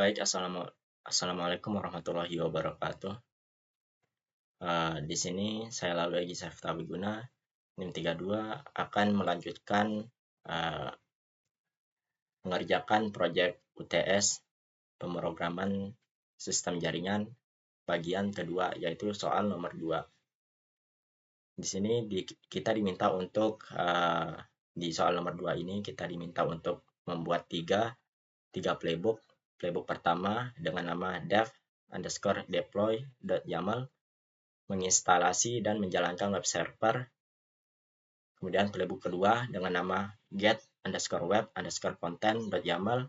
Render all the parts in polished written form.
Baik, Assalamualaikum warahmatullahi wabarakatuh. Di sini saya Lalu Egy Safta Wiguna, NIM 32, akan melanjutkan mengerjakan proyek UTS pemrograman sistem jaringan bagian kedua, yaitu soal nomor 2. Di sini kita diminta untuk di soal nomor 2 ini kita diminta untuk membuat tiga playbook. Playbook pertama dengan nama dev_deploy.yaml menginstalasi dan menjalankan web server. Kemudian playbook kedua dengan nama get_web_content.yaml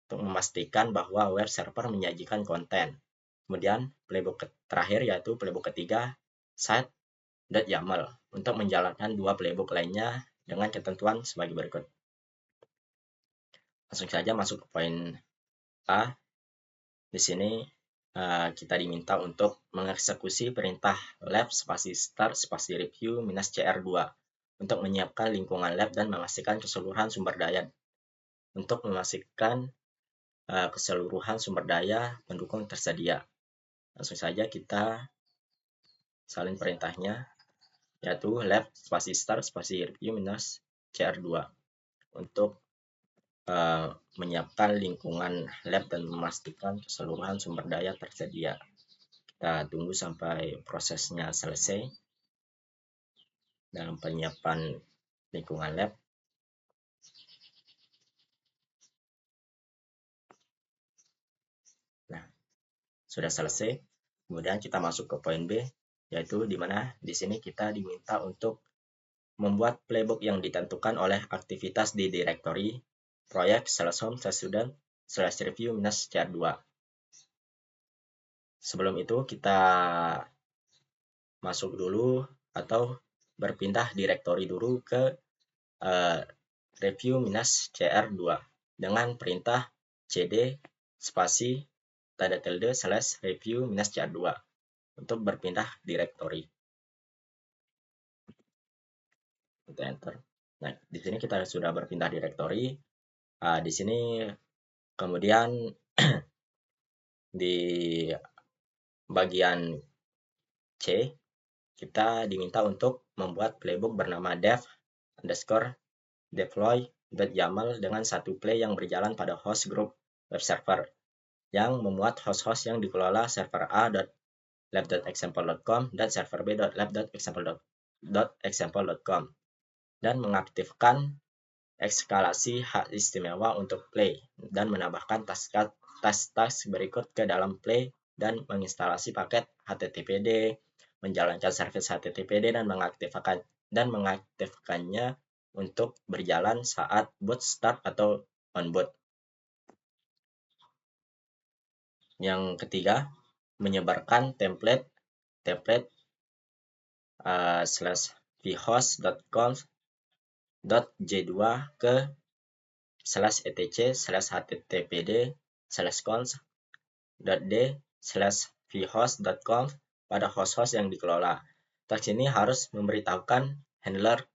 untuk memastikan bahwa web server menyajikan konten. Kemudian playbook terakhir yaitu playbook ketiga site.yaml untuk menjalankan dua playbook lainnya dengan ketentuan sebagai berikut. Langsung saja masuk ke poin A. Di sini kita diminta untuk mengeksekusi perintah lab spasi start spasi review -cr2 untuk menyiapkan lingkungan lab dan memastikan keseluruhan sumber daya. Untuk memastikan keseluruhan sumber daya pendukung tersedia. Langsung saja kita salin perintahnya, yaitu lab spasi start spasi review -cr2 untuk menyiapkan lingkungan lab dan memastikan keseluruhan sumber daya tersedia. Kita tunggu sampai prosesnya selesai dalam penyiapan lingkungan lab. Nah, sudah selesai. Kemudian kita masuk ke poin B, yaitu di mana di sini kita diminta untuk membuat playbook yang ditentukan oleh aktivitas di direktori project/home/student/review -cr2. Sebelum itu kita masuk dulu atau berpindah direktori dulu ke review -cr2 dengan perintah cd spasi tanda tilde / review -cr2 untuk berpindah direktori. Kita enter. Nah, di sini kita sudah berpindah direktori. Di sini kemudian di bagian C kita diminta untuk membuat playbook bernama dev_deploy.yaml dengan satu play yang berjalan pada host group web server yang memuat host-host yang dikelola server a.lab.example.com dan server b.lab.example.com dan mengaktifkan eskalasi hak istimewa untuk play dan menambahkan tas-tas berikut ke dalam play dan menginstalasi paket HTTPD, menjalankan service HTTPD dan mengaktifkannya untuk berjalan saat boot start atau on boot. Yang ketiga, menyebarkan template /vhost.conf.j2 ke /etc/httpd/cons.d/vhost.conf pada host-host yang dikelola. Teks ini harus memberitahukan handler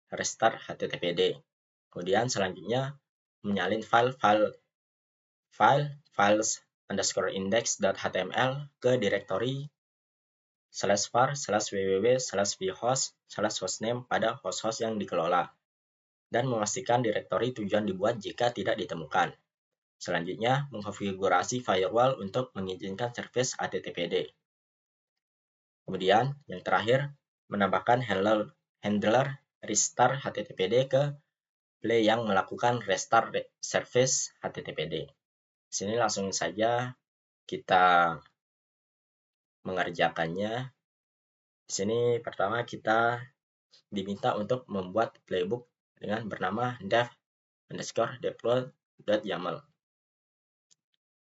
restart HTTPD. Kemudian selanjutnya menyalin files_index.html ke direktori /var/www/vhost/hostname pada host-host yang dikelola dan memastikan direktori tujuan dibuat jika tidak ditemukan. Selanjutnya, mengkonfigurasi firewall untuk mengizinkan service HTTPD. Kemudian, yang terakhir, menambahkan handler restart HTTPD ke play yang melakukan restart service HTTPD. Di sini langsung saja kita mengerjakannya. Di sini pertama kita diminta untuk membuat playbook dengan bernama dev_deploy.yaml.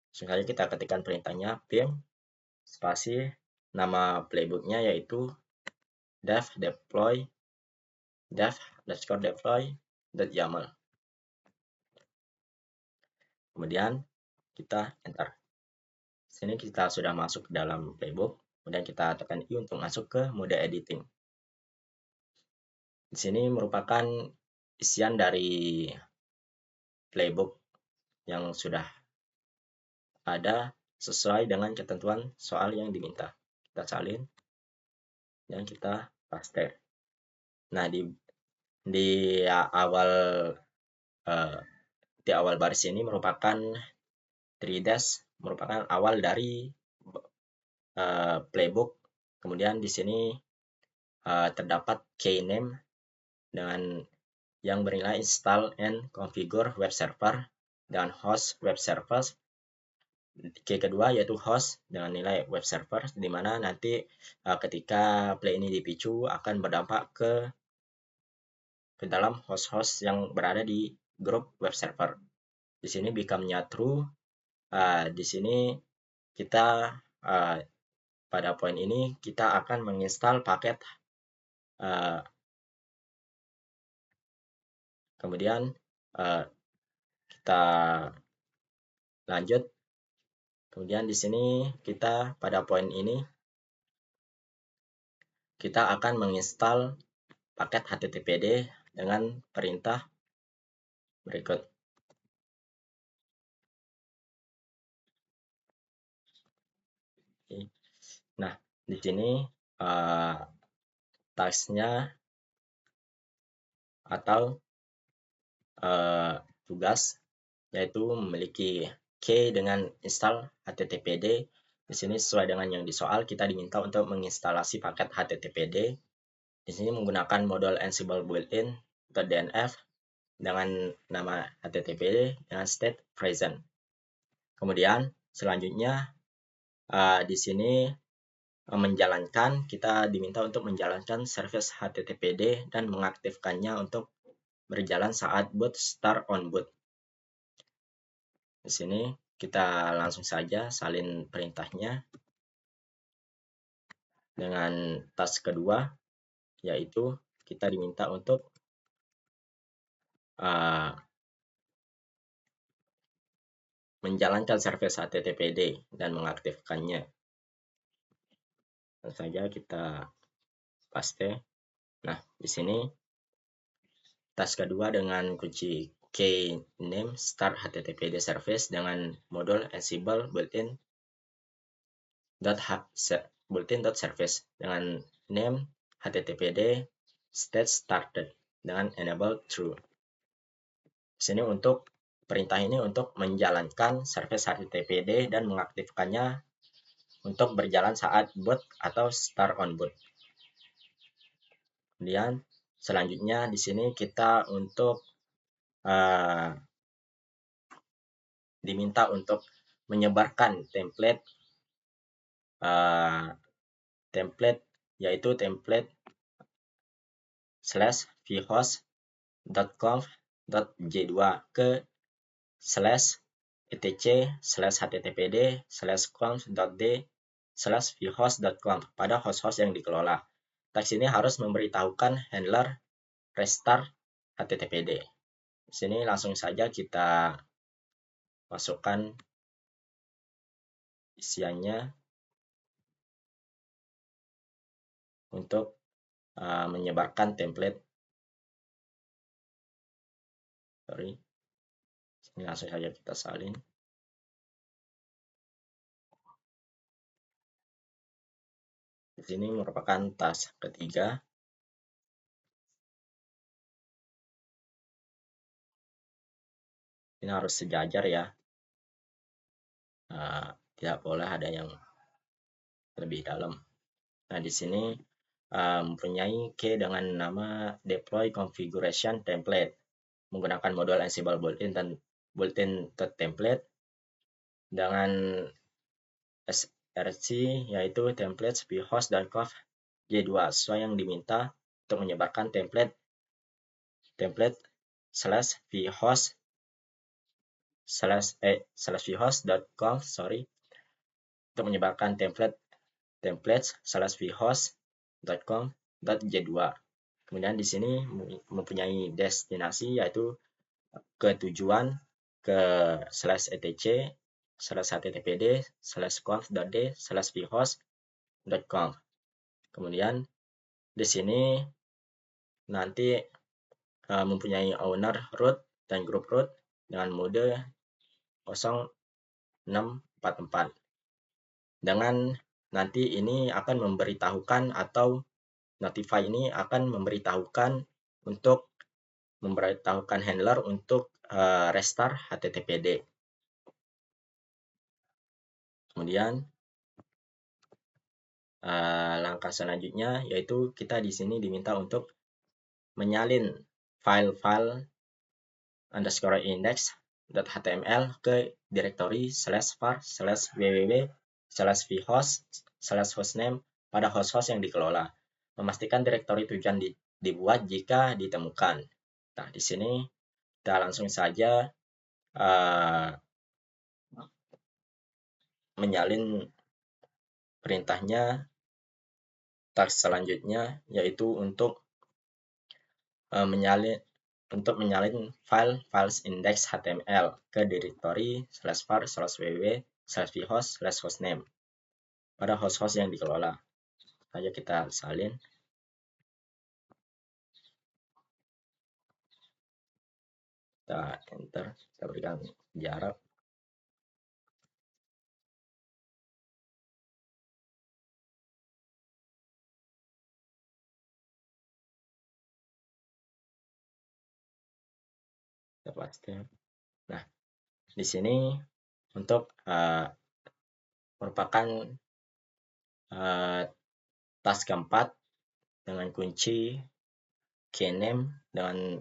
Langsung saja kita ketikkan perintahnya pim spasi nama playbooknya yaitu dev_deploy.yaml. Kemudian kita enter. Sini kita sudah masuk ke dalam playbook. Kemudian kita tekan I untuk masuk ke mode editing. Di sini merupakan isian dari playbook yang sudah ada sesuai dengan ketentuan soal yang diminta. Kita salin dan kita paste. Nah, di awal di awal baris ini merupakan 3 dash, merupakan awal dari playbook. Kemudian di sini terdapat keyname dengan yang bernilai install and configure web server dan host web server. Key kedua yaitu host dengan nilai web server, di mana nanti ketika play ini dipicu akan berdampak ke dalam host-host yang berada di grup web server. Di sini become-nya true. Di sini kita pada poin ini kita akan menginstal paket, kemudian kita lanjut. Kemudian di sini kita pada poin ini kita akan menginstal paket HTTPD dengan perintah berikut. Nah, di sini tasknya atau tugas yaitu memiliki key dengan install HTTPD. Di sini sesuai dengan yang di soal, kita diminta untuk menginstalasi paket HTTPD. Di sini menggunakan modul Ansible built-in .dnf dengan nama HTTPD dengan state present. Kemudian selanjutnya di sini kita diminta untuk menjalankan service HTTPD dan mengaktifkannya untuk berjalan saat boot start on boot. Di sini kita langsung saja salin perintahnya dengan task kedua, yaitu kita diminta untuk menjalankan service HTTPD dan mengaktifkannya. Langsung saja kita paste. Nah, di sini task kedua dengan kunci key name start HTTPD service dengan modul Ansible built-in .service dengan name HTTPD state started dengan enable true. Di sini untuk perintah ini untuk menjalankan service HTTPD dan mengaktifkannya untuk berjalan saat boot atau start on boot. Kemudian selanjutnya di sini kita untuk diminta untuk menyebarkan template yaitu template /vhost.conf.j2 ke /etc/httpd/conf.d/vhost.conf pada host-host yang dikelola. Teks ini harus memberitahukan handler restart HTTPD. Di sini langsung saja kita masukkan isiannya untuk menyebarkan template. Ini langsung saja kita salin. Di sini merupakan task ketiga. Ini harus sejajar ya. Tidak boleh ada yang lebih dalam. Nah, di sini mempunyai key dengan nama deploy configuration template menggunakan modul Ansible built-in dan built-in.template dengan src yaitu template vhost.conf j2 sesuai yang diminta untuk menyebarkan template /vhost.conf untuk menyebarkan template/vhost.conf.j2. Kemudian di sini mempunyai destinasi yaitu ke tujuan ke /etc/httpd/conf.d/vhost.conf. Kemudian di sini nanti mempunyai owner root dan group root dengan mode 06 44. Dengan nanti ini akan memberitahukan atau notify ini akan memberitahukan untuk memberitahukan handler untuk restart HTTPD. Kemudian langkah selanjutnya yaitu kita di sini diminta untuk menyalin file-file underscore index.html ke directory /var/www/vhost/hostname pada host-host yang dikelola. Memastikan direktori tujuan dibuat jika ditemukan. Nah, di sini kita langsung saja menyalin perintahnya. Task selanjutnya yaitu untuk menyalin file files index.html ke directory /var/www/vhost/hostname pada host-host yang dikelola. Saja kita salin. Kita enter, kita berikan jarak. Kita paste. Nah, di sini untuk merupakan task keempat dengan kunci keyname dengan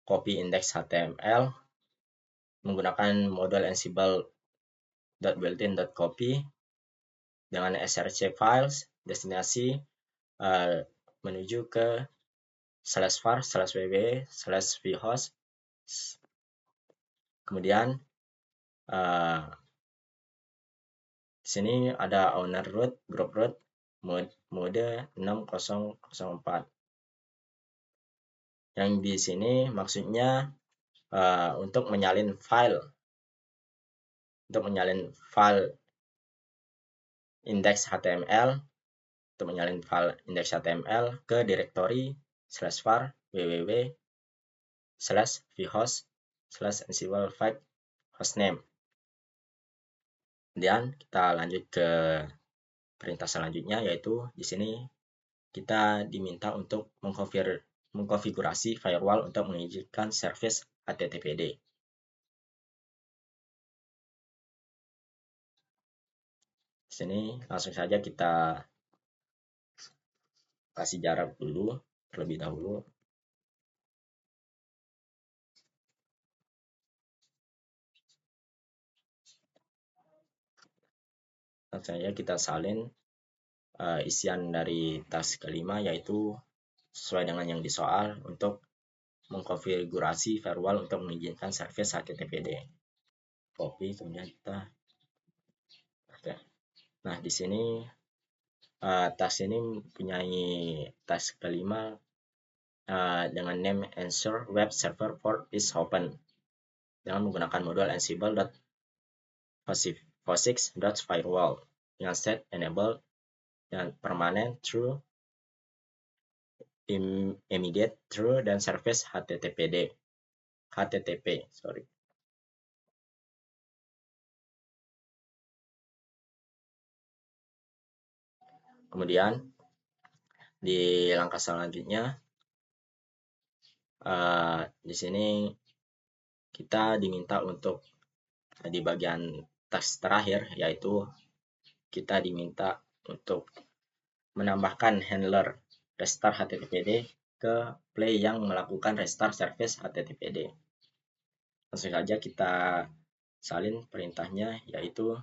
copy index HTML menggunakan model ansible.builtin.copy dengan src files destinasi menuju ke /var/www/vhost. Kemudian di sini ada owner root, group root, mode 6004. Yang di sini maksudnya untuk menyalin file index HTML ke directory /var www/vhost/ansible5 Kemudian kita lanjut ke perintah selanjutnya, yaitu di sini kita diminta untuk mengkonfigurasi firewall untuk mengizinkan service HTTPD. Di sini langsung saja kita kasih jarak dulu terlebih dahulu. Langsung saja kita salin isian dari task kelima, yaitu sesuai dengan yang disoal untuk mengkonfigurasi firewall untuk mengizinkan service HTTPD. Copy, kemudian kita Nah, di sini task ini mempunyai task kelima dengan name ensure web server port is open dengan menggunakan modul ansible.posix.firewall dengan set enable dan permanent true, immediate true, dan service HTTP. Kemudian di langkah selanjutnya di sini kita diminta untuk di bagian task terakhir, yaitu kita diminta untuk menambahkan handler restart HTTPD ke play yang melakukan restart service HTTPD. Langsung saja kita salin perintahnya, yaitu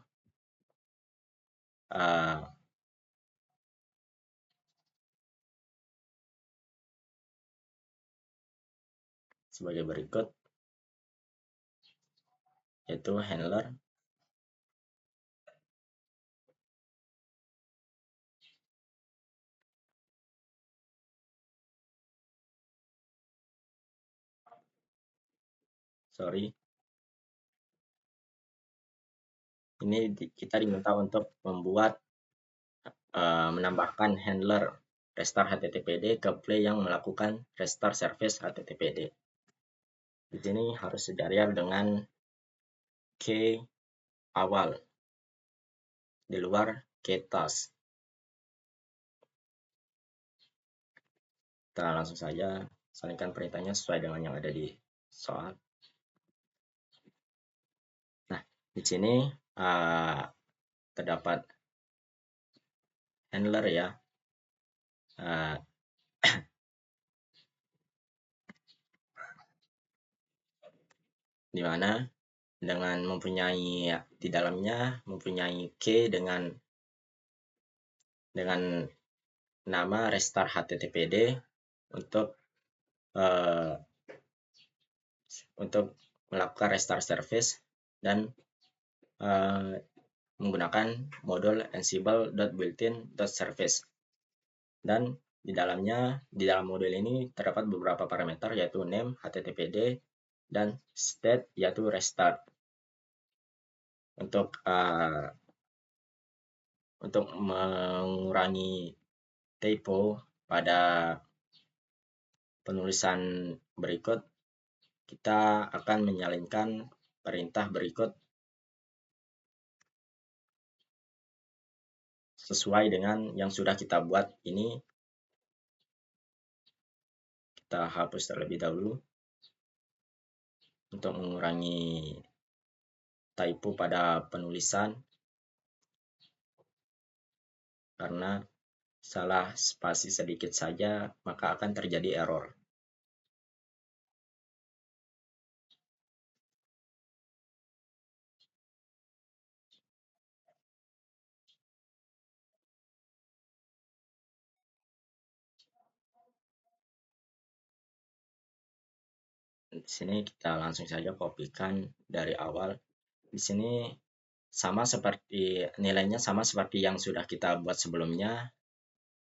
sebagai berikut, yaitu handler ini kita diminta untuk menambahkan handler restart HTTPD ke play yang melakukan restart service HTTPD. Di sini harus sejajar dengan key awal. di luar key-task. Kita langsung saja salinkan perintahnya sesuai dengan yang ada di soal. Nah, di sini terdapat handler ya, di mana dengan mempunyai di dalamnya mempunyai key dengan nama restart httpd untuk melakukan restart service dan menggunakan modul ansible.builtin.service. Dan di dalam modul ini terdapat beberapa parameter yaitu name, httpd, dan state yaitu restart. Untuk mengurangi typo pada penulisan berikut, kita akan menyalinkan perintah berikut sesuai dengan yang sudah kita buat ini. Kita hapus terlebih dahulu untuk mengurangi typo pada penulisan, karena salah spasi sedikit saja maka akan terjadi error. Di sini kita langsung saja kopikan dari awal. Di sini nilainya sama seperti yang sudah kita buat sebelumnya.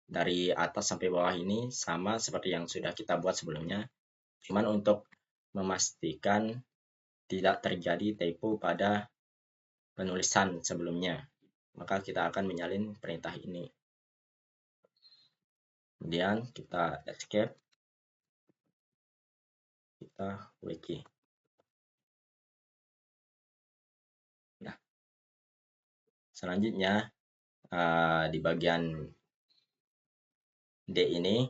Dari atas sampai bawah ini sama seperti yang sudah kita buat sebelumnya. Cuman untuk memastikan tidak terjadi typo pada penulisan sebelumnya, maka kita akan menyalin perintah ini. Kemudian kita escape, kita wiki. Nah, selanjutnya di bagian D ini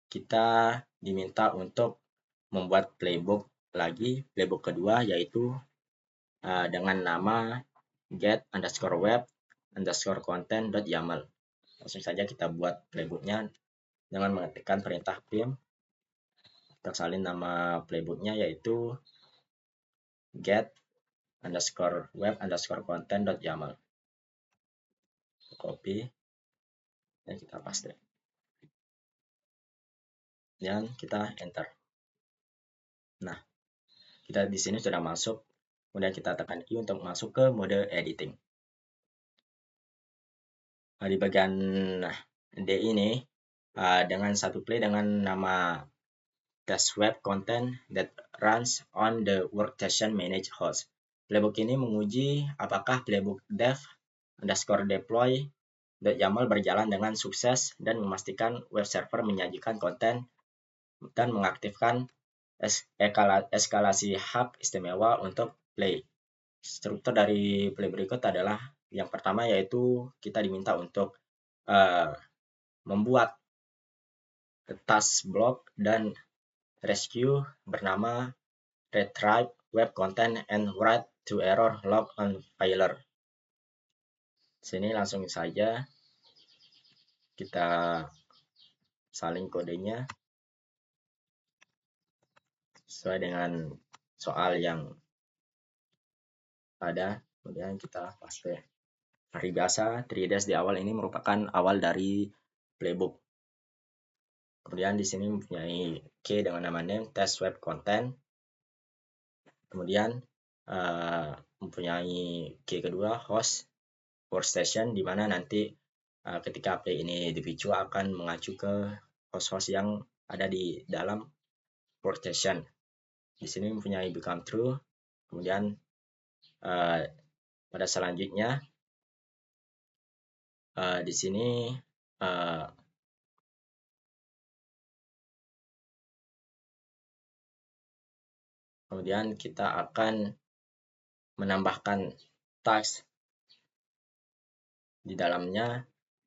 kita diminta untuk membuat playbook kedua, yaitu dengan nama get_web_content.yaml. Langsung saja kita buat playbooknya dengan mengetikkan perintah pim. Kita salin nama playbooknya yaitu get_web_content.yaml. Copy dan kita paste. Dan kita enter. Nah, kita di sini sudah masuk. Kemudian kita tekan I untuk masuk ke mode editing. Di bagian D ini dengan satu play dengan nama test web content that runs on the workstation manage host. Playbook ini menguji apakah playbook dev_deploy.yaml berjalan dengan sukses dan memastikan web server menyajikan konten dan mengaktifkan eskalasi hak istimewa untuk play. Struktur dari play berikut adalah yang pertama yaitu kita diminta untuk membuat task block dan rescue bernama retrieve web content and write to error log on failure. Sini langsung saja kita salin kodenya sesuai dengan soal yang ada. Kemudian kita paste. Seperti biasa, 3dash di awal ini merupakan awal dari playbook. Kemudian di sini mempunyai key dengan nama name test web content. Kemudian mempunyai key kedua host workstation, di mana nanti ketika play ini dipicu akan mengacu ke host-host yang ada di dalam workstation. Di sini mempunyai become true. Kemudian pada selanjutnya di sini kemudian kita akan menambahkan task di dalamnya.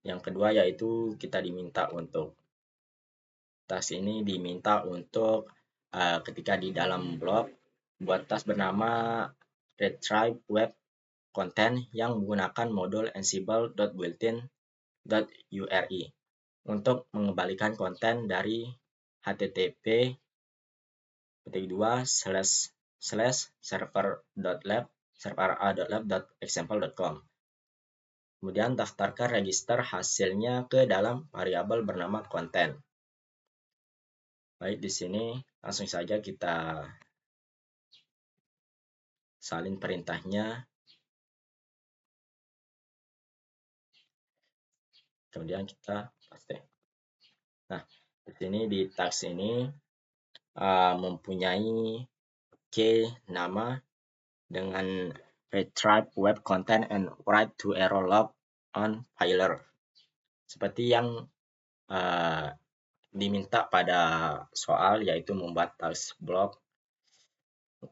Yang kedua yaitu kita diminta untuk task ini diminta untuk ketika di dalam blog buat task bernama retrieve web content yang menggunakan modul ansible.builtin.uri untuk mengembalikan konten dari http://server.lab.example.com. Kemudian daftarkan register hasilnya ke dalam variabel bernama konten. Baik, di sini langsung saja kita salin perintahnya. Kemudian kita paste. Nah, di sini di task ini mempunyai key nama dengan retrieve web content and write to error log on filer. Seperti yang diminta pada soal, yaitu membuat task blog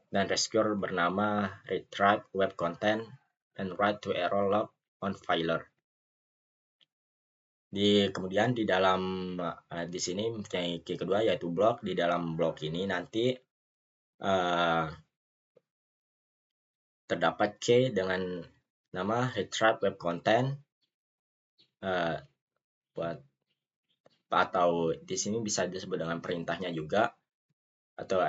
dan rescuer bernama retrieve web content and write to error log on filer. Kemudian di dalam di sini mempunyai key kedua yaitu blog. Di dalam blog ini nanti terdapat key dengan nama retrieve web content atau di sini bisa disebut dengan perintahnya juga, atau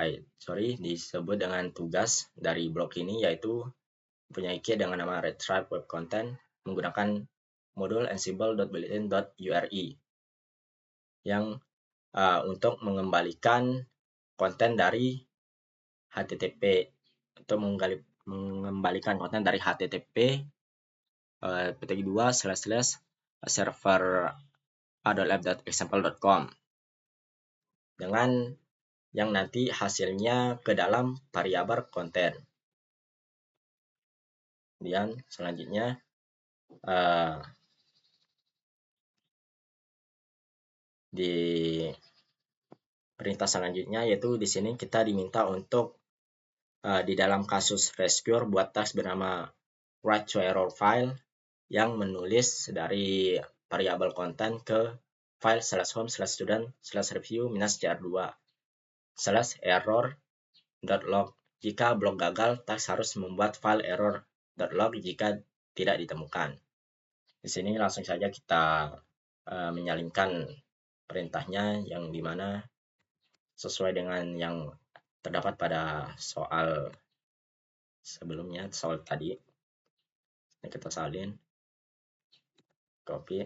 disebut dengan tugas dari blok ini, yaitu mempunyai key dengan nama retrieve web content menggunakan modul ansible.builtin.uri yang untuk mengembalikan konten dari HTTP, atau mengembalikan konten dari HTTP //server.lab.example.com dengan yang nanti hasilnya ke dalam variabel konten. Kemudian selanjutnya di perintah selanjutnya yaitu di sini kita diminta untuk di dalam kasus rescuer buat task bernama write to error file yang menulis dari variabel konten ke file /home/student/review-cr2/error.log. Jika blok gagal, task harus membuat file error.log jika tidak ditemukan. Di sini langsung saja kita menyalinkan perintahnya yang dimana sesuai dengan yang terdapat pada soal sebelumnya, soal tadi. Ini kita salin, copy.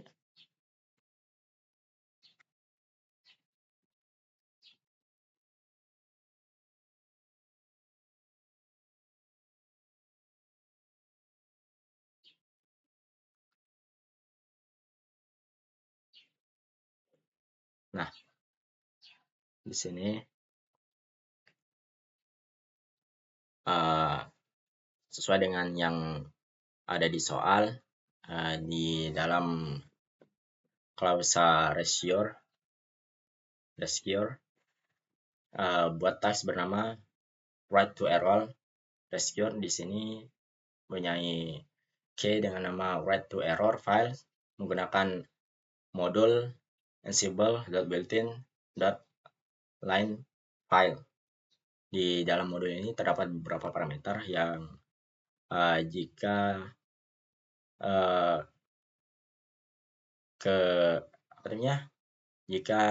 Nah, di sini sesuai dengan yang ada di soal, di dalam klausa rescuer buat task bernama write to error rescuer. Di sini mempunyai key dengan nama write to error file menggunakan modul ansible.builtin.line file. Di dalam modul ini terdapat beberapa parameter yang jika jika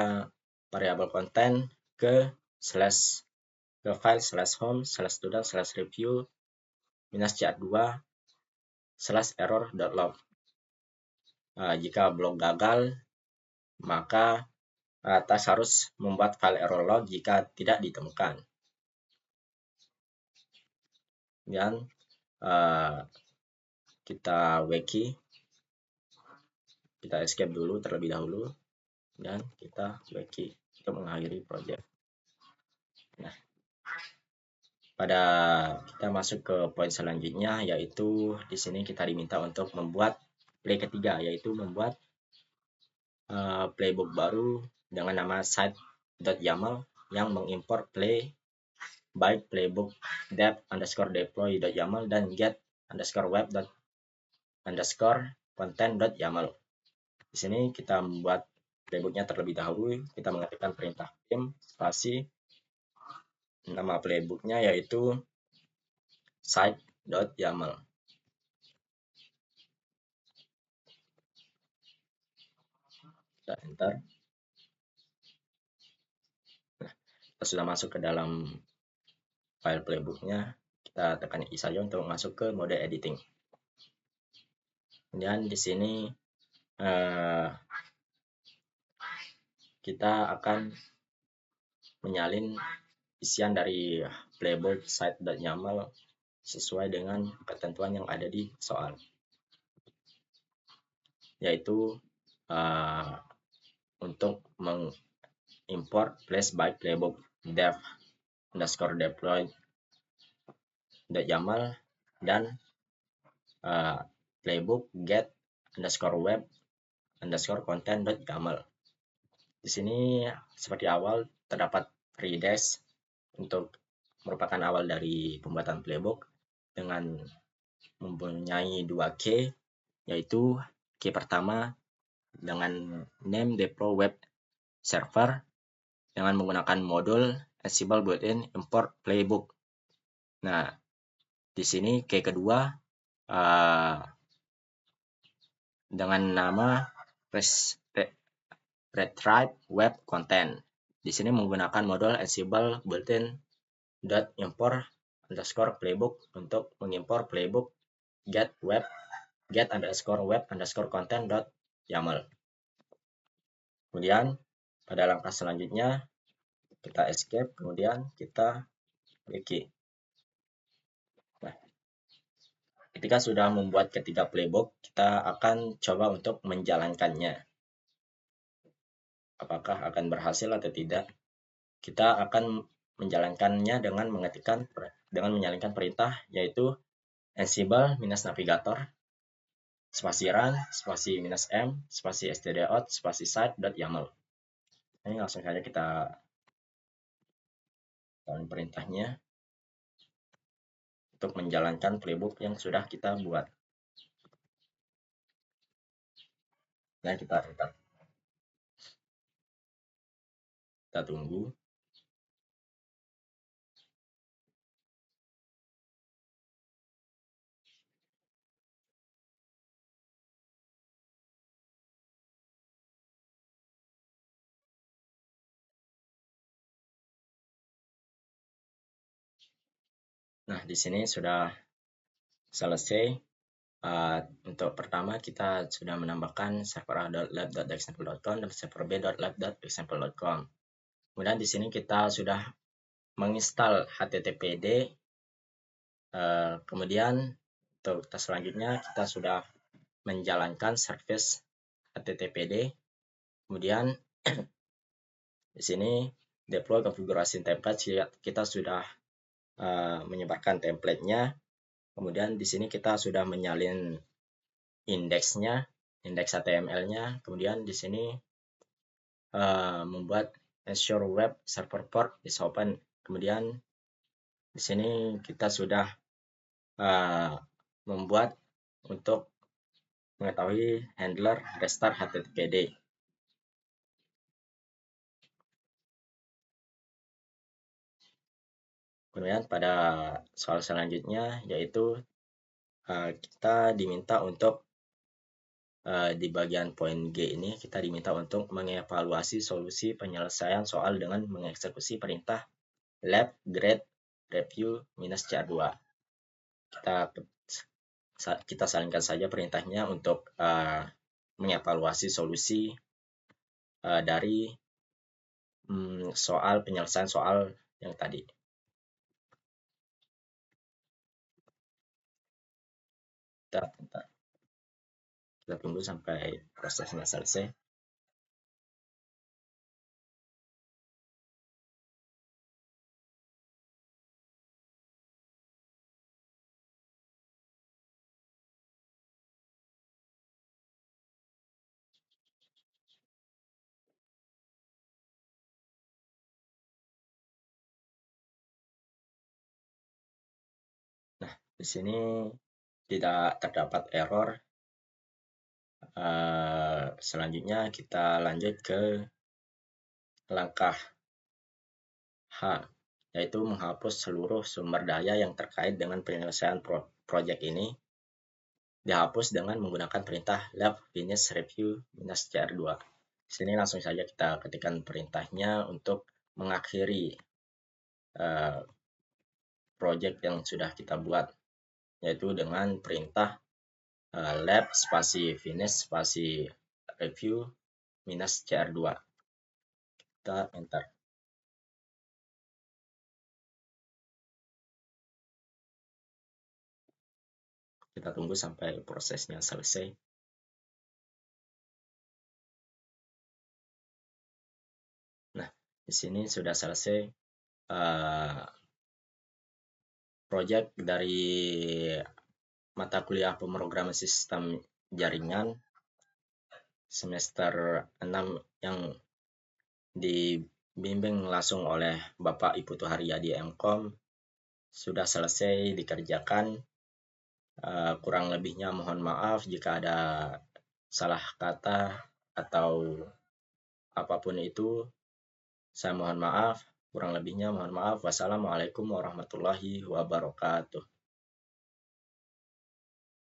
variabel konten ke file /home/student/review-cr2/error.log. Jika blok gagal, maka task harus membuat file error log jika tidak ditemukan. Dan kita wiki, kita escape dulu terlebih dahulu, dan kita wiki untuk mengakhiri project. Nah, kita masuk ke poin selanjutnya, yaitu di sini kita diminta untuk membuat play ketiga, yaitu membuat playbook baru dengan nama site.yaml yang mengimport play by playbook dev_deploy.yaml dan get_web_playbook content.yaml. Di sini kita membuat playbooknya terlebih dahulu. Kita mengetikkan perintah pim spasi nama playbooknya yaitu site.yaml. Kita enter. Nah, kita sudah masuk ke dalam file playbooknya. Kita tekan I saja untuk masuk ke mode editing. Kemudian di sini kita akan menyalin isian dari playbook site.yaml sesuai dengan ketentuan yang ada di soal, yaitu untuk mengimport flash by playbook dev underscore deploy .yaml dan playbook get underscore web underscore content .yaml. Di sini seperti awal terdapat redash untuk merupakan awal dari pembuatan playbook dengan mempunyai 2 key, yaitu key pertama dengan name deploy web server dengan menggunakan modul Ansible built-in import playbook. Nah, di sini key kedua dengan nama retrieve web content. Di sini menggunakan modul Ansible built-in import underscore playbook untuk mengimpor playbook get underscore web underscore content .yaml. Kemudian pada langkah selanjutnya kita escape, kemudian kita wiki. Nah, ketika sudah membuat ketiga playbook, kita akan coba untuk menjalankannya. Apakah akan berhasil atau tidak? Kita akan menjalankannya dengan menyalin perintah, yaitu Ansible -navigator spasi run spasi -m spasi stdout spasi site.yaml. Ini langsung saja kita salin perintahnya untuk menjalankan playbook yang sudah kita buat. Nah, kita enter. Kita tunggu. Nah, di sini sudah selesai. Untuk pertama kita sudah menambahkan server a.lab.example.com dan server b.lab.example.com. Kemudian di sini kita sudah menginstal HTTPD. Kemudian untuk tes selanjutnya kita sudah menjalankan service HTTPD. Kemudian di sini deploy konfigurasi template, kita sudah menyebarkan template-nya. Kemudian di sini kita sudah menyalin indeksnya, indeks HTML-nya. Kemudian di sini membuat ensure web server port is open. Kemudian di sini kita sudah membuat untuk mengetahui handler restart HTTPD. Kemudian pada soal selanjutnya yaitu kita diminta untuk di bagian poin G ini kita diminta untuk mengevaluasi solusi penyelesaian soal dengan mengeksekusi perintah lab grade review -cr2. Kita salinkan saja perintahnya untuk mengevaluasi solusi dari soal penyelesaian soal yang tadi. Kita tunggu sampai prosesnya selesai. Nah, di sini tidak terdapat error Selanjutnya kita lanjut ke langkah H, yaitu menghapus seluruh sumber daya yang terkait dengan penyelesaian proyek ini. Dihapus dengan menggunakan perintah lab finish review -cr2. Di sini langsung saja kita ketikkan perintahnya untuk mengakhiri project yang sudah kita buat, yaitu dengan perintah lab spasi finish spasi review -cr2. Kita enter. Kita tunggu sampai prosesnya selesai. Nah, di sini sudah selesai project dari mata kuliah pemrograman sistem jaringan semester 6 yang dibimbing langsung oleh Bapak Ibu Tuharyadi MKom sudah selesai dikerjakan. Kurang lebihnya mohon maaf jika ada salah kata atau apapun itu. Saya mohon maaf. Kurang lebihnya mohon maaf. Wassalamualaikum warahmatullahi wabarakatuh.